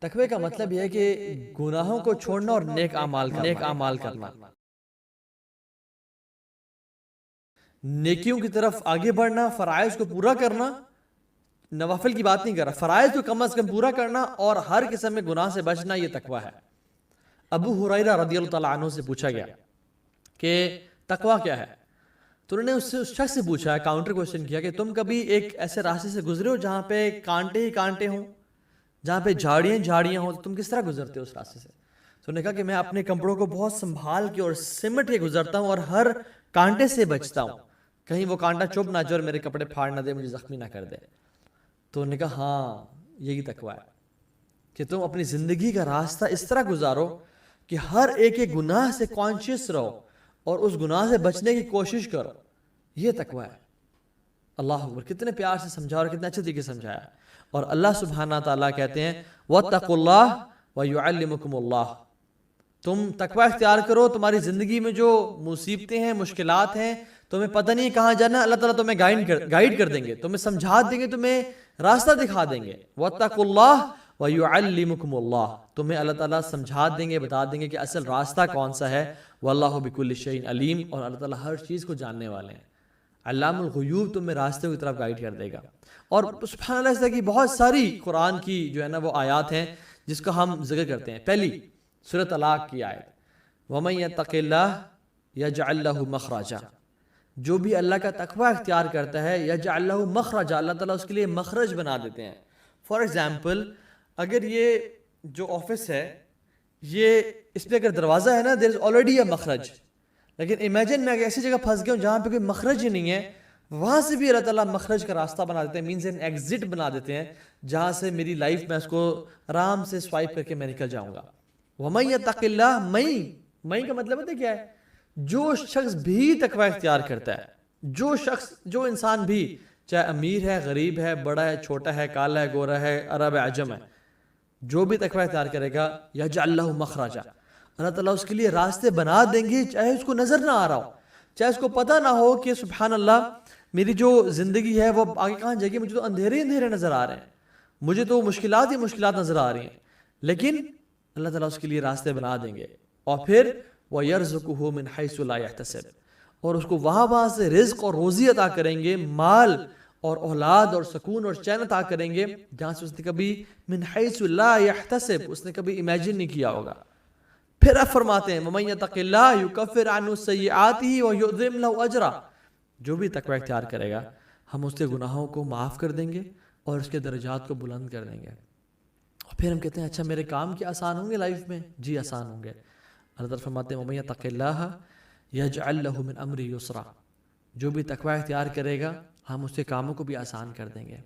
تقوی کا مطلب یہ ہے کہ گناہوں کو چھوڑنا اور نیک اعمال کرنا، نیکیوں کی طرف آگے بڑھنا، فرائض کو پورا کرنا، نوافل کی بات نہیں کر رہا، فرائض کو کم از کم پورا کرنا اور ہر قسم میں گناہ سے بچنا، یہ تقوی ہے۔ ابو ہریرہ رضی اللہ تعالیٰ عنہ سے پوچھا گیا کہ تقوی کیا ہے؟ تو انہوں نے اس شخص سے پوچھا، کاؤنٹر کوشچن کیا کہ تم کبھی ایک ایسے راستے سے گزرے ہو جہاں پہ کانٹے ہی کانٹے ہوں، جہاں پہ جھاڑیاں ہوں، تو تم کس طرح گزرتے ہو اس راستے سے؟ تو انہوں نے کہا کہ میں اپنے کپڑوں کو بہت سنبھال کے اور سمٹ کے گزرتا ہوں اور ہر کانٹے سے بچتا ہوں، کہیں وہ کانٹا چبھ نہ جائے اور میرے کپڑے پھاڑ نہ دے، مجھے زخمی نہ کر دے۔ تو انہوں نے کہا ہاں یہی تقوی ہے کہ تم اپنی زندگی کا راستہ اس طرح گزارو کہ ہر ایک گناہ سے کانشیس رہو اور اس گناہ سے بچنے کی کوشش کرو، یہ تقوی ہے۔ اللہ اکبر، کتنے پیار سے سمجھا اور کتنے اچھے طریقے سے سمجھایا۔ اور اللہ سبحانہ تعالیٰ کہتے ہیں وَاتَّقُوا اللَّهَ وَيُعَلِّمُكُمُ اللَّهُ، تم تقوی اختیار کرو، تمہاری زندگی میں جو مصیبتیں ہیں، مشکلات ہیں، تمہیں پتہ نہیں کہاں جانا، اللہ تعالیٰ تمہیں گائیڈ کر دیں گے، تمہیں سمجھا دیں گے، تمہیں راستہ دکھا دیں گے۔ وَاتَّقُوا اللَّهَ وَيُعَلِّمُكُمُ اللَّهُ، تمہیں اللہ تعالیٰ سمجھا دیں گے، بتا دیں گے کہ اصل راستہ کون سا ہے۔ وَاللَّهُ بِكُلِّ شَيْءٍ عَلِيمٌ، اور اللہ تعالیٰ ہر چیز کو جاننے والے ہیں۔ علام الغیوب تمہیں راستے کی طرف گائیڈ کر دے گا۔ اور سبحان اللہ، اس طرح کی بہت ساری قرآن کی جو ہے نا وہ آیات ہیں جس کو ہم ذکر کرتے ہیں۔ پہلی سورۃ طلاق کی آیت، وَمَن يَتَّقِ اللَّهَ يَجْعَل لَّهُ مَخْرَجًا، جو بھی اللہ کا تقوی اختیار کرتا ہے، يَجْعَل لَّهُ مَخْرَجًا، اللہ تعالیٰ اس کے لیے مخرج بنا دیتے ہیں۔ فار ایگزامپل، اگر یہ جو آفس ہے، یہ اس پہ اگر دروازہ ہے نا، دیر از آلریڈی اے مخرج، لیکن امیجن میں ایسی جگہ پھنس گیا ہوں جہاں پہ کوئی مخرج ہی نہیں ہے، وہاں سے بھی اللہ تعالیٰ مخرج کا راستہ بنا دیتے ہیں، مینز این ایگزٹ بنا دیتے ہیں جہاں سے میری لائف میں اس کو آرام سے سوائپ کر کے میں نکل جاؤں گا۔ وَمَن يَتَّقِ اللَّهَ، مئی کا مطلب ہے کیا ہے؟ جو شخص بھی تقوی اختیار کرتا ہے، جو انسان بھی، چاہے امیر ہے، غریب ہے، بڑا ہے، چھوٹا ہے، کالا ہے، گورا ہے، عرب ہے، عجم ہے، جو بھی تقوی اختیار کرے گا، يَجْعَل لَّهُ مَخْرَجًا، اللہ تعالیٰ اس کے لیے راستے بنا دیں گے، چاہے اس کو نظر نہ آ رہا ہو، چاہے اس کو پتہ نہ ہو کہ سبحان اللہ میری جو زندگی ہے وہ آگے کہاں جائے گی، مجھے تو اندھیرے اندھیرے نظر آ رہے ہیں، مجھے تو مشکلات ہی مشکلات نظر آ رہی ہیں، لیکن اللہ تعالیٰ اس کے لیے راستے بنا دیں گے۔ اور پھر وَيَرْزُقُهُ مِنْ حَيْثُ لَا يَحْتَسِبُ، اور اس کو وہاں سے رزق اور روزی عطا کریں گے، مال اور اولاد اور سکون اور چین عطا کریں گے جہاں سے اس نے کبھی من حیث لا یحتسب، اس نے کبھی امیجن نہیں کیا ہوگا۔ پھر آپ فرماتے ہیں وَمَن يَتَقِ اللَّهَ يُكَفِّرْ عَنْهُ سَيِّئَاتِهِ وَيُعْظِمْ لَهُ أَجْرًا، جو بھی تقوی اختیار کرے گا ہم اس کے گناہوں کو معاف کر دیں گے اور اس کے درجات کو بلند کر دیں گے۔ اور پھر ہم کہتے ہیں اچھا میرے کام کیا آسان ہوں گے لائف میں؟ جی آسان ہوں گے۔ اللہ تعالیٰ فرماتے ہیں وَمَن يَتَقِ اللَّهَ يَجْعَل لَّهُ مِنْ أَمْرِهِ يُسْرًا، جو بھی تقوی اختیار کرے گا ہم اس کے کاموں کو بھی آسان کر دیں گے۔